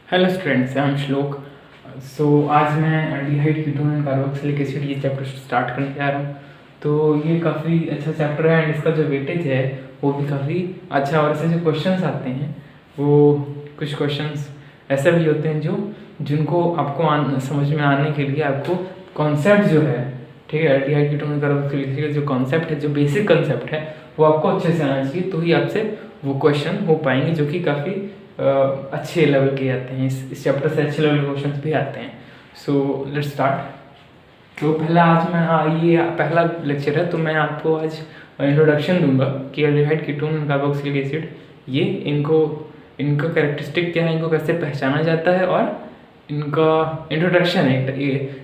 Hello students, I am श्लोक। आज मैं aldehyde ketone and carboxylic acid ये चैप्टर स्टार्ट करने जा रहा हूँ। तो ये काफ़ी अच्छा चैप्टर है एंड इसका जो वेटेज है वो भी काफ़ी अच्छा। और इससे जो क्वेश्चंस आते हैं वो कुछ क्वेश्चंस ऐसे भी होते हैं जिनको आपको समझ में आने के लिए आपको कॉन्सेप्ट जो है, ठीक है, aldehyde ketone and carboxylic acid का जो कॉन्सेप्ट है, जो बेसिक कॉन्सेप्ट है, वो आपको अच्छे से आना चाहिए। तो ही आपसे वो क्वेश्चन हो पाएंगे जो कि काफ़ी अच्छे लेवल के आते हैं। इस चैप्टर से अच्छे लेवल के क्वेश्चन भी आते हैं। So let's start. तो ये पहला लेक्चर है, तो मैं आपको आज इंट्रोडक्शन दूंगा कि aldehyde ketone and carboxylic acid ये इनका कैरेक्टरिस्टिक क्या है, इनको कैसे पहचाना जाता है, और इनका इंट्रोडक्शन है।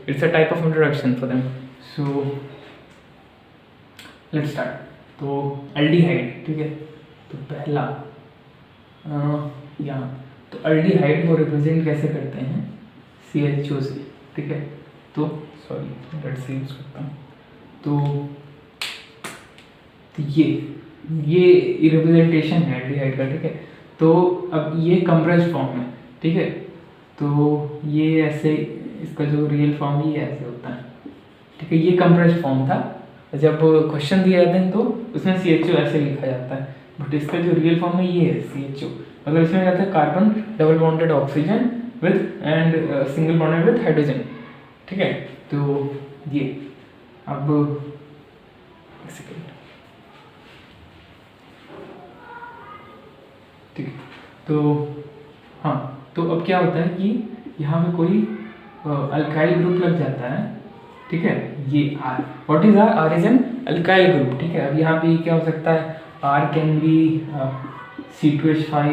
It's a type of introduction for them. So let's start. तो अल्डिहाइड, ठीक है, तो पहला यहाँ तो अल्डिहाइड को रिप्रेजेंट कैसे करते हैं, CHO से, ठीक है। तो सॉरी लेट्स से यूज करता हूँ। तो ये रिप्रेजेंटेशन है अल्डिहाइड का, ठीक है। तो अब ये कंप्रेस्ड फॉर्म है, ठीक है। तो ये ऐसे, इसका जो रियल फॉर्म ये ऐसे होता है, ठीक है। ये कंप्रेस्ड फॉर्म था। जब क्वेश्चन दिया जाते हैं तो उसमें CHO ऐसे लिखा जाता है, बट इसका जो रियल फॉर्म है ये है CHO। मतलब इसमें रहता है carbon double bonded oxygen with and single bonded with hydrogen, ठीक है। तो ये अब एक सेकेंड, ठीक है। तो हाँ, तो अब क्या होता है कि यहाँ पे कोई अल्काइल ग्रुप लग जाता है, ठीक है। ये R, what is R is an alkyl group, ठीक है। अब यहाँ पे क्या हो सकता है, R can be C2H5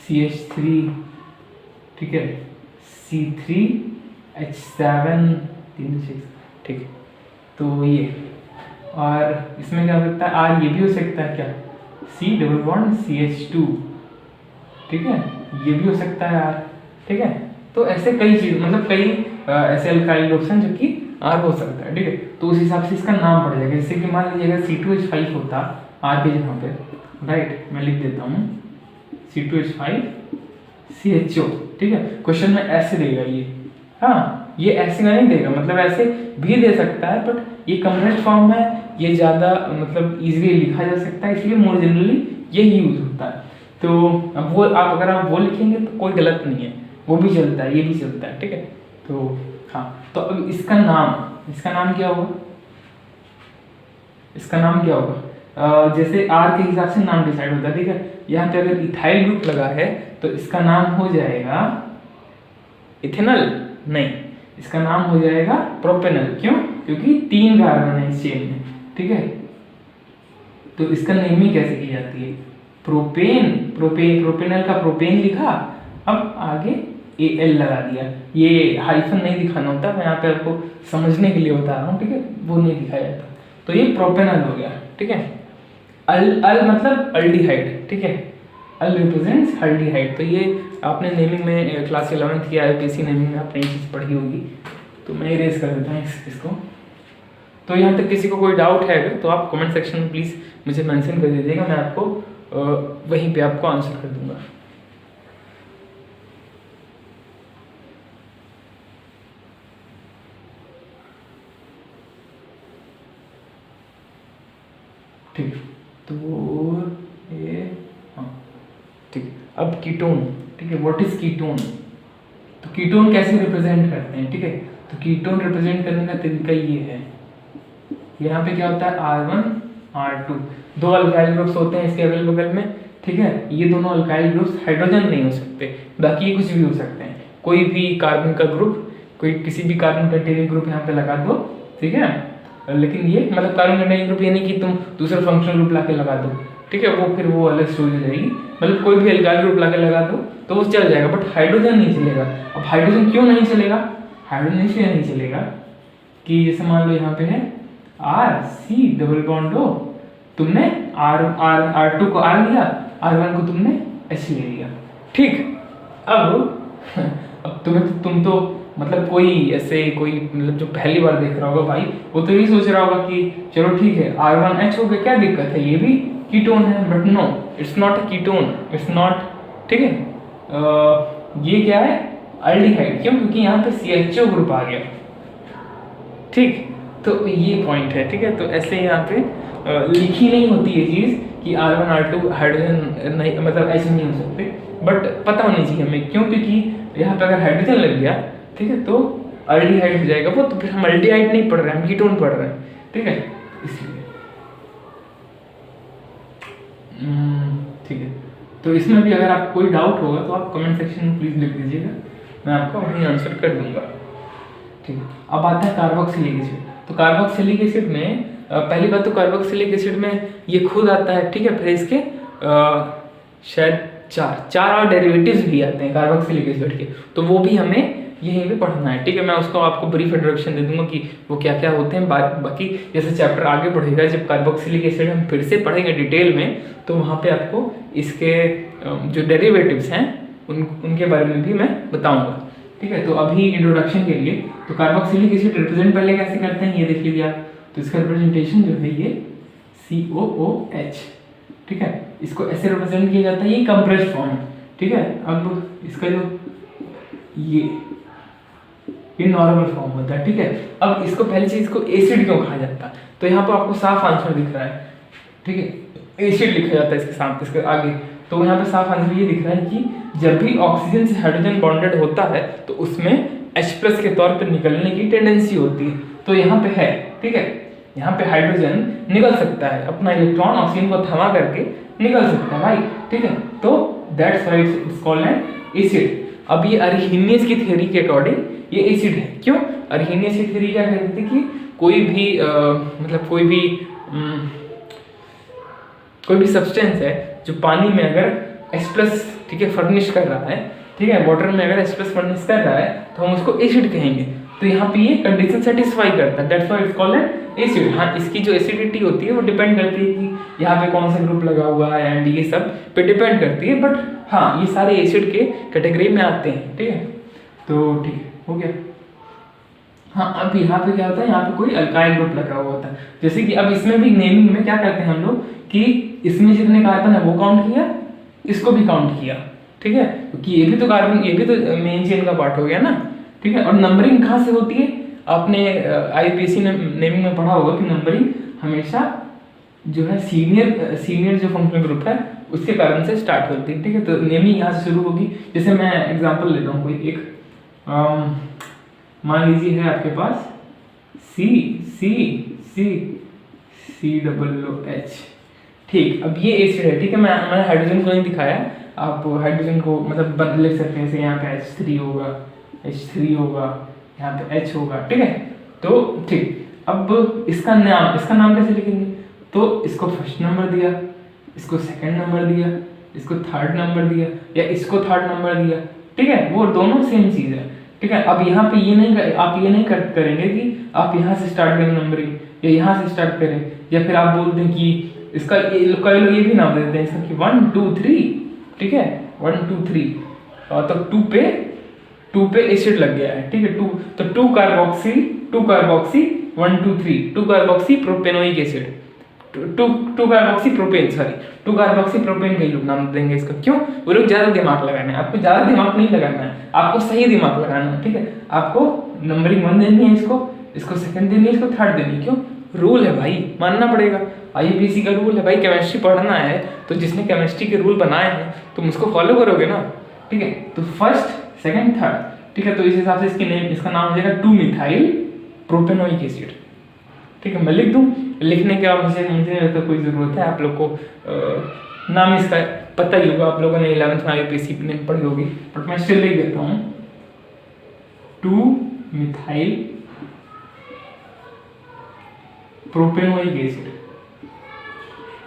CH3, ठीक है, C3H7 3 6, ठीक है। तो ये, और इसमें क्या हो सकता है, R ये भी हो सकता है क्या, C डबल बॉन्ड CH2, ठीक है, ये भी हो सकता है R, ठीक है। तो ऐसे कई चीज, मतलब कई ऐसे अल्काइल ग्रुप्स हैं जो कि R हो सकता है, ठीक है। तो उस हिसाब से इसका नाम पड़ जाएगा। जैसे कि मान लीजिएगा C2H5 होता R के जगह पे, राइट, मैं लिख देता हूँ C2H5 CHO, ठीक है। क्वेश्चन में ऐसे देगा ये, हाँ, ये ऐसे का नहीं देगा, मतलब ऐसे भी दे सकता है, बट ये कंप्रेस्ड फॉर्म है, ये ज़्यादा मतलब इजीली लिखा जा सकता है, इसलिए मोर जनरली यही यूज होता है। तो अब वो अगर आप वो लिखेंगे तो कोई गलत नहीं है, वो भी चलता है, ये भी चलता है, ठीक है। तो हाँ, तो अब इसका नाम क्या होगा, इसका नाम क्या होगा, जैसे R के हिसाब से नाम डिसाइड होता है, ठीक है। यहाँ पे अगर इथाइल ग्रुप लगा है तो इसका नाम हो जाएगा इथेनॉल, नहीं, इसका नाम हो जाएगा प्रोपेनॉल। क्यों? क्योंकि 3 कार्बन है इस चेन में, ठीक है। तो इसका नेमिंग कैसे की जाती है, प्रोपेनॉल का प्रोपेन लिखा, अब आगे AL लगा दिया। ये हाइफन नहीं दिखाना होता, मैं यहाँ पे आपको समझने के लिए बता रहा हूँ, ठीक है, वो नहीं दिखाया जाता। तो ये प्रोपेनॉल हो गया, ठीक है। अल मतलब अल्डिहाइड, ठीक है, अल रिप्रेजेंट्स अल्डिहाइड। तो ये आपने नेमिंग में क्लास 11th की IUPAC नेमिंग में आपने ये चीज़ पढ़ी होगी। तो मैं इरेज कर देता हूँ इसको। तो यहाँ तक किसी को कोई डाउट है अगर, तो आप कमेंट सेक्शन में प्लीज़ मुझे मेंशन कर दीजिएगा, मैं आपको वहीं पे आपको आंसर कर दूंगा। ठीक, तो ये हाँ, ठीक। अब कीटोन, ठीक है, व्हाट इज कीटोन। तो कीटोन कैसे रिप्रेजेंट करते हैं, ठीक है। तो कीटोन रिप्रेजेंट करने का तरीका ये है, यहाँ पे क्या होता है, R1 R2, 2 अल्काइल ग्रुप्स होते हैं इसके अगल बगल में, ठीक है। ये दोनों अल्काइल ग्रुप्स हाइड्रोजन नहीं हो सकते, बाकी ये कुछ भी हो सकते हैं। कोई भी कार्बन का ग्रुप, कोई किसी भी कार्बन कंटेनिंग ग्रुप यहाँ पे लगा दो, ठीक है। लेकिन ये मतलब कार्बन कंटेनिंग ग्रुप ये नहीं कि तुम दूसरा फंक्शनल ग्रुप लाके लगा दो, ठीक है, वो फिर वो अलग स्टोरी हो जाएगी। मतलब कोई भी अल्काइल ग्रुप लाके लगा दो तो वो चल जाएगा, बट हाइड्रोजन नहीं चलेगा। अब हाइड्रोजन क्यों नहीं चलेगा, हाइड्रोजन इसलिए नहीं चलेगा कि जैसे मान लो यहाँ पे है RC डबल बॉन्ड हो, तुमने R2 को R लिया, R1 को तुमने H ले लिया, ठीक। अब तुम तो मतलब कोई ऐसे कोई मतलब जो पहली बार देख रहा होगा भाई, वो तो यही सोच रहा होगा कि चलो ठीक है R1H हो गया, क्या दिक्कत है, ये भी कीटोन है। But no, it's not a ketone, it's not, ठीक है। ये क्या है, अल्डिहाइड। क्यों? क्योंकि यहाँ पे CHO ग्रुप आ गया। ठीक, तो ये पॉइंट है। ठीक है, तो ऐसे यहाँ पे लिखी नहीं होती ये चीज़ कि R1 R2 हाइड्रोजन नहीं, मतलब ऐसे नहीं हो सकते, बट पता होनी चाहिए हमें। क्यों? क्योंकि यहाँ पे अगर हाइड्रोजन लग गया, ठीक है, तो अल्डिहाइड हो जाएगा वो, तो फिर हम अल्डिहाइड नहीं पढ़ रहे हैं, हम कीटोन पढ़ रहे हैं। ठीक है, इसलिए ठीक है। तो इसमें भी अगर आपको कोई डाउट होगा तो आप कमेंट सेक्शन में प्लीज़ लिख दीजिएगा, मैं आपको वहीं आंसर कर दूंगा। ठीक है, अब आता है कार्बोक्सिलिक एसिड। तो कार्बोक्सिलिक एसिड में पहली बात तो कार्बोक्सिलिक एसिड में ये खुद आता है। ठीक है, फिर इसके शायद चार और डेरिवेटिव्स भी आते हैं कार्बोक्सिलिक एसिड के, तो वो भी हमें यहीं पे पढ़ना है। ठीक है, मैं उसको आपको ब्रीफ इंट्रोडक्शन दे दूंगा कि वो क्या क्या होते हैं। बाकी जैसे चैप्टर आगे बढ़ेगा, जब कार्बोक्सिलिक एसिड हम फिर से पढ़ेंगे डिटेल में, तो वहाँ पे आपको इसके जो डेरिवेटिव्स हैं उनके बारे में भी मैं बताऊंगा। ठीक है, तो अभी इंट्रोडक्शन के लिए तो कार्बोक्सिलिक एसिड रिप्रेजेंट पहले कैसे करते हैं ये देख लीजिए आप। तो इसका रिप्रेजेंटेशन जो है ये COOH। ठीक है, इसको ऐसे रिप्रेजेंट किया जाता है, ये कंप्रेस्ड फॉर्म है। ठीक है, अब इसका जो ये नॉर्मल फॉर्म होता है। ठीक है, अब इसको पहली चीज इसको एसिड क्यों कहा जाता है, तो यहाँ पर आपको साफ आंसर दिख रहा है। ठीक है, एसिड लिखा जाता है इसके साथ, इसके आगे। तो यहाँ पे साफ आंसर ये दिख रहा है कि जब भी ऑक्सीजन से हाइड्रोजन बॉन्डेड होता है तो उसमें H+ के तौर पर निकलने की टेंडेंसी होती है। तो यहाँ पे है, ठीक है, यहाँ पे हाइड्रोजन निकल सकता है, अपना इलेक्ट्रॉन ऑक्सीजन को थमा करके निकल सकता है भाई। ठीक है, तो that's why it's called an acid. अब ये अरहीनियस की थ्योरी के अकॉर्डिंग ये एसिड है। क्यों? अरहीनियस की थ्योरी क्या कहती थी कि कोई भी सब्सटेंस है जो पानी में अगर H+, ठीक है, फर्निश कर रहा है, ठीक है, वाटर में अगर H+ फर्निश कर रहा है तो हम उसको एसिड कहेंगे। तो यहाँ पे ये कंडीशन सेटिस्फाई करता है, that's why it's called an acid. हाँ, इसकी जो एसिडिटी होती है वो डिपेंड करती है कि यहाँ पे कौन सा ग्रुप लगा हुआ है एंड ये सब पे डिपेंड करती है, बट हाँ, ये सारे एसिड के कैटेगरी में आते हैं। ठीक है, तो ठीक है, हो गया। हाँ, अब यहाँ पे क्या होता है, यहाँ पे कोई अल्काइल ग्रुप लगा हुआ होता है। जैसे कि अब इसमें भी नेमिंग में क्या करते हैं हम लोग कि इसमें जितने कार्बन है वो काउंट किया, इसको भी काउंट किया। ठीक है, क्योंकि ये भी तो कार्बन, ये भी तो मेन चेन का पार्ट हो गया ना। ठीक है, और नंबरिंग कहाँ से होती है? आपने IUPAC नेमिंग में पढ़ा होगा कि नंबरिंग हमेशा जो है सीनियर जो फंक्शनल ग्रुप है उसके कारण से स्टार्ट होती है। ठीक है, तो नेमिंग यहाँ से शुरू होगी। जैसे मैं एग्जांपल लेता हूँ, कोई एक मान लीजिए है आपके पास COOH। ठीक, अब ये एसिड है। ठीक है, मैंने हाइड्रोजन को नहीं दिखाया, आप हाइड्रोजन को मतलब लिख सकते हैं। जैसे यहाँ पे H3 होगा, यहाँ पे H होगा। ठीक है, तो ठीक, अब इसका नाम कैसे लिखेंगे? तो इसको फर्स्ट नंबर दिया, इसको सेकंड नंबर दिया, इसको थर्ड नंबर दिया, या इसको थर्ड नंबर दिया। ठीक है, वो दोनों सेम चीज है। ठीक है, अब यहाँ पे आप ये नहीं करेंगे कि आप यहाँ से स्टार्ट करें नंबरिंग, या यहाँ से स्टार्ट करें, या फिर आप बोल दें कि इसका कई लोग ये भी नाम देते हैं इसका कि 1 2 3। ठीक है, 1 2 3, तो 2 पे एसिड लग गया है। ठीक है, 2 carboxy 1 2 3 2 carboxy propanoic acid, 2 carboxy propane, sorry 2 carboxy propane कई लोग नाम देंगे इसका। क्यों? वो लोग ज्यादा दिमाग लगाना है, आपको ज्यादा दिमाग नहीं लगाना है, आपको सही दिमाग लगाना है। ठीक है, आपको नंबरिंग 1 देनी है, इसको सेकंड देनी है, इसको थर्ड देनी है। क्यों? रूल है भाई, मानना पड़ेगा। IUPAC का रूल है भाई, केमिस्ट्री पढ़ना है तो जिसने केमिस्ट्री के रूल बनाए हैं तुम उसको फॉलो करोगे ना। ठीक है, तो फर्स्ट सेकंड थर्ड। ठीक है, तो इस हिसाब से इसका नाम हो जाएगा 2 मिथाइल प्रोपेनोइक एसिड। ठीक है, मैं लिख दूं? लिखने के बाद मुझे नहीं लगता कोई ज़रूरत है, आप लोग को नाम इसका पता ही होगा, आप लोगों ने 11th में IUPAC में पढ़ी होगी, बट मैं स्टिल लिख देता हूँ 2 मिथाइल प्रोपेनोइक एसिड।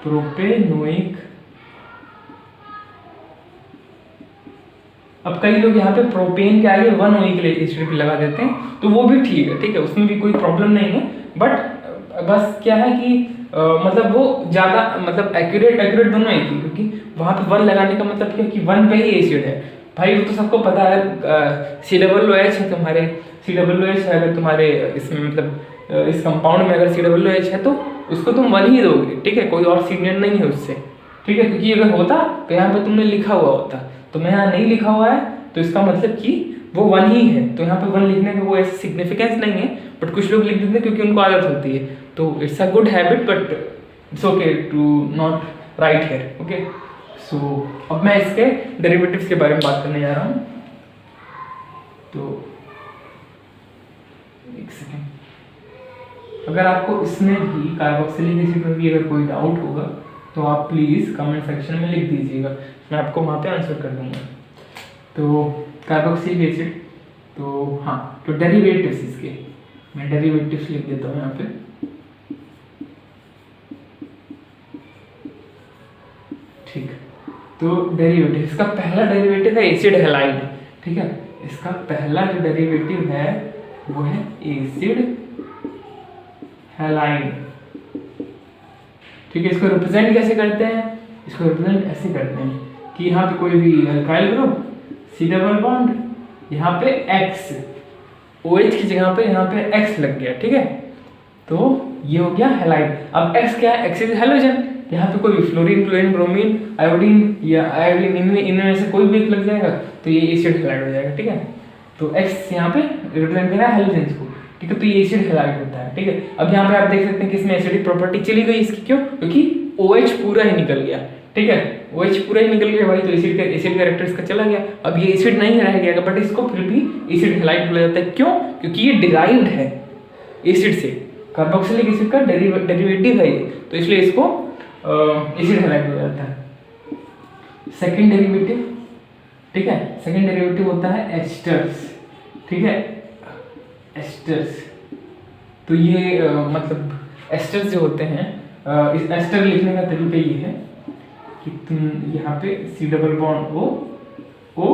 प्रोपेनोइक, अब कई लोग यहाँ पे प्रोपेन के आगे 1 ओइक एसिड भी लगा देते हैं, तो वो भी ठीक है। ठीक है, उसमें भी कोई प्रॉब्लम नहीं है, बट बस क्या है कि मतलब वो ज़्यादा मतलब एक्यूरेट दोनों एक ही, क्योंकि वहाँ पे 1 लगाने का मतलब क्या कि 1 पे ही एसिड है भाई, वो तो सबको पता है। COOH है तुम्हारे, COOH है अगर तुम्हारे इसमें मतलब इस कंपाउंड में अगर COOH है तो उसको तुम 1 ही दोगे। ठीक है, कोई और सीनियर नहीं है उससे। ठीक है, क्योंकि अगर होता तो यहाँ पे तुमने लिखा हुआ होता, तो मैं यहाँ नहीं लिखा हुआ है तो इसका मतलब कि वो 1 ही है। तो यहाँ पे 1 लिखने का कोई ऐसा सिग्निफिकेंस नहीं है, बट कुछ लोग लिख देते हैं क्योंकि उनको आदत होती है। तो it's a good habit, but it's okay to not right here. Okay, so अब मैं इसके डेरिवेटिव्स के बारे में बात करने जा रहा हूँ। तो एक सेकेंड, अगर आपको इसमें भी कार्बोक्सिलिक एसिड में भी अगर कोई डाउट होगा तो आप प्लीज़ कमेंट सेक्शन में लिख दीजिएगा, मैं आपको वहाँ पे आंसर कर दूँगा। तो कार्बोक्सिलिक एसिड, तो हाँ, तो डेरिवेटिव्स इसके, मैं डेरिवेटिव्स लिख देता हूँ यहाँ पे। ठीक, तो डेरिवेटिव, इसका पहला डेरिवेटिव है एसिड हैलाइड। ठीक है, इसका पहला जो डेरिवेटिव है वो है एसिड हैलाइड। ठीक है, इसको रिप्रेजेंट कैसे करते हैं? इसको रिप्रेजेंट ऐसे करते हैं कि यहाँ पे कोई भी alkyl group, C double bond, यहाँ पे X, OH की जगह पे यहाँ पे X लग गया। ठीक है, तो ये हो गया हैलाइड। अब X क्या है? X is halogen. यहाँ पे कोई भी फ्लोरीन, क्लोरीन, ब्रोमीन, आयोडीन या आयोडीन, इनमें से कोई भी एक लग जाएगा तो ये एसिड हैलाइड हो जाएगा। ठीक है, तो X यहाँ पे रिप्रेजेंट कर रहा है हैलोजेंस को। ठीक है, तो ये एसिड हैलाइड होता है। ठीक है, अब यहाँ पे आप देख सकते हैं कि इसमें एसिडिक प्रॉपर्टी चली गई इसकी। क्यों? क्योंकि OH पूरा ही निकल गया। ठीक है, OH पूरा ही निकल गया भाई, तो एसिड कैरेक्टर इसका चला गया। अब ये एसिड नहीं रह गया, बट इसको फिर भी एसिड हैलाइड बोला जाता है। क्यों? क्योंकि ये डिराइव्ड है एसिड से, कार्बोक्सिलिक एसिड का डेरिवेटिव है ये, तो इसलिए इसको एसिड हैलाइड बोला जाता है। सेकंड डेरिवेटिव, ठीक है, सेकंड डेरिवेटिव होता है एस्टर्स। ठीक है, एस्टर्स, तो ये मतलब एस्टर्स जो होते हैं, इस एस्टर लिखने का तरीका ये है कि तुम यहाँ पे C double bond O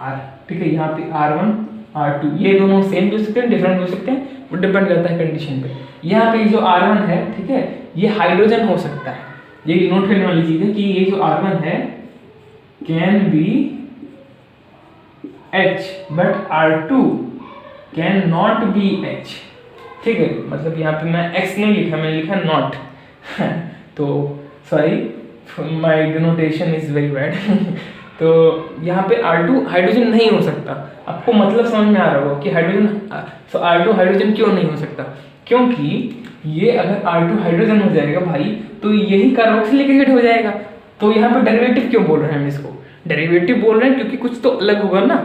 R, ठीक है, यहाँ पे R1 R2, ये दोनों सेम भी हो सकते हैं, डिफरेंट हो सकते हैं, वो डिपेंड करता है कंडीशन पे। यहाँ पे जो R1 है, ठीक है, ये हाइड्रोजन हो सकता है। ये नोट करने वाली चीज है कि ये जो R1 है can be H, but R2 can not be H। ठीक है, मतलब यहाँ पे मैं X नहीं लिखा, मैंने लिखा नॉट। तो sorry, my denotation is very bad. तो यहाँ पे R2 हाइड्रोजन नहीं हो सकता। आपको मतलब समझ में आ रहा होगा कि हाइड्रोजन, तो R2 हाइड्रोजन क्यों नहीं हो सकता? क्योंकि ये अगर R2 हाइड्रोजन हो जाएगा भाई, तो यही कार्बोक्सिलिक एसिड हो जाएगा। तो यहाँ पे डेरिवेटिव क्यों बोल रहे हैं हम इसको? डेरिवेटिव बोल रहे हैं क्योंकि कुछ तो अलग होगा ना,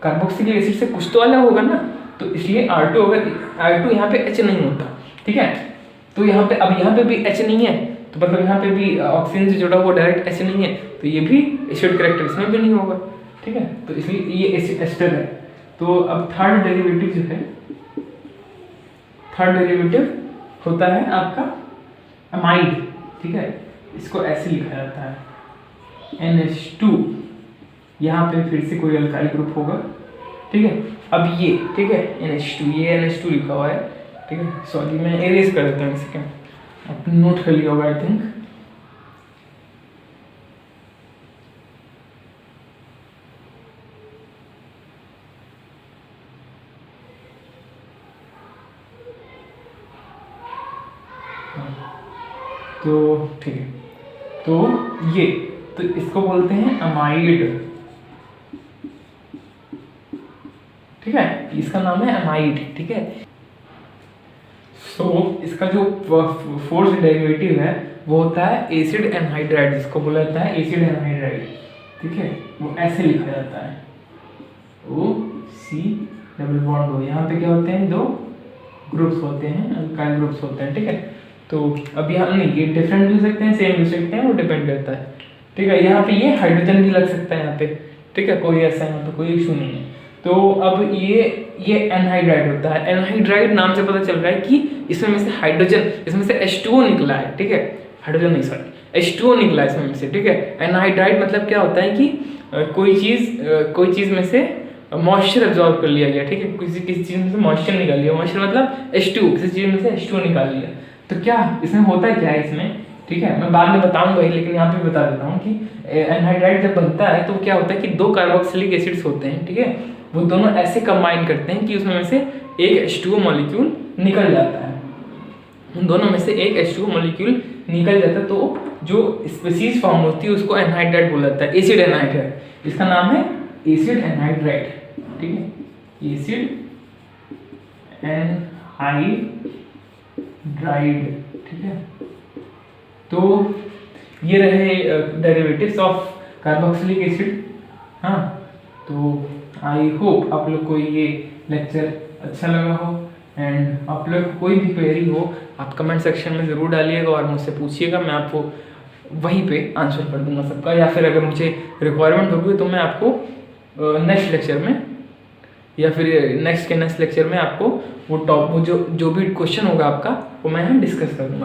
कार्बोक्सिलिक एसिड से कुछ तो अलग होगा ना, तो इसलिए R2 अगर R2 यहाँ पे H नहीं होता। ठीक है, तो यहाँ पे, अब यहाँ पे भी H नहीं है, तो मतलब यहाँ पे भी ऑक्सीजन से जुड़ा हुआ डायरेक्ट H नहीं है, तो ये भी एसिड कैरेक्टर इसमें भी नहीं होगा। ठीक है, तो इसलिए ये एस्टर है। तो अब थर्ड डेरिवेटिव जो है, थर्ड डेरिवेटिव होता है आपका अमाइड। ठीक है, इसको ऐसे लिखा जाता है NH2, यहाँ पे फिर से कोई अल्काइल ग्रुप होगा। ठीक है, अब ये, ठीक है, NH2, ये NH2 लिखा हुआ है। ठीक है, सॉरी मैं एरेज कर देता हूँ, सेकेंड, आपने नोट कर लिया होगा आई थिंक। तो ठीक है, तो ये, तो इसको बोलते हैं अमाइड। ठीक है, इसका नाम है अमाइड। ठीक है, सो इसका जो फोर्थ डेरिवेटिव है वो होता है एसिड एनहाइड्राइड, जिसको बोला जाता है एसिड एनहाइड्राइड। ठीक है, वो ऐसे लिखा जाता है OC डबल बॉन्ड O। यहाँ पे क्या होते हैं? दो ग्रुप्स होते हैं, अल्काइल ग्रुप्स होते हैं। ठीक है, तो अब यहाँ नहीं, ये डिफरेंट भी हो सकते हैं, सेम भी हो सकते हैं, वो डिपेंड करता है। ठीक है, यहाँ पे ये हाइड्रोजन भी लग सकता है यहाँ पे। ठीक है, कोई ऐसा यहाँ पे कोई इशू नहीं है। तो अब ये एनहाइड्राइड होता है। एनहाइड्राइड नाम से पता चल रहा है कि इसमें में से हाइड्रोजन, इसमें से H2O निकला है। ठीक है, हाइड्रोजन नहीं, सॉरी, H2O निकला है इसमें से। ठीक है, एनहाइड्राइड मतलब क्या होता है कि कोई चीज़ में से मॉइस्चर एब्जॉर्ब कर लिया गया। ठीक है, किसी चीज़ में से मॉइस्चर निकाल लिया, मॉइस्चर मतलब H2O, किसी चीज़ में से H2O निकाल लिया। तो क्या इसमें होता है, क्या है इसमें? ठीक है, मैं बाद में बताऊंगा ही, लेकिन यहाँ पे बता देता हूँ कि एनहाइड्राइड जब बनता है तो क्या होता है कि दो कार्बोक्सिलिक एसिड्स होते हैं। ठीक है, वो दोनों ऐसे कंबाइन करते हैं कि उसमें में से एक H2O मॉलिक्यूल निकल जाता है। उन दोनों में से एक H2O मॉलिक्यूल निकल जाता है, तो जो स्पीसीज फॉर्म होती है उसको एनहाइड्राइड बोला जाता है, एसिड एनहाइड्राइड। इसका नाम है एसिड एनहाइड्राइड, ठीक है, एसिड एनहाइड्राइड, ठीक है। तो ये रहे डेरिवेटिव्स ऑफ कार्बोक्सिलिक एसिड। हाँ, तो आई होप आप लोग को ये लेक्चर अच्छा लगा हो, एंड आप लोग को कोई भी क्वेरी हो आप कमेंट सेक्शन में ज़रूर डालिएगा और मुझसे पूछिएगा, मैं आपको वहीं पे आंसर कर दूंगा सबका, या फिर अगर मुझे रिक्वायरमेंट होगी तो मैं आपको नेक्स्ट लेक्चर में या फिर नेक्स्ट लेक्चर में आपको वो जो भी क्वेश्चन होगा आपका वो मैं डिस्कस कर दूंगा।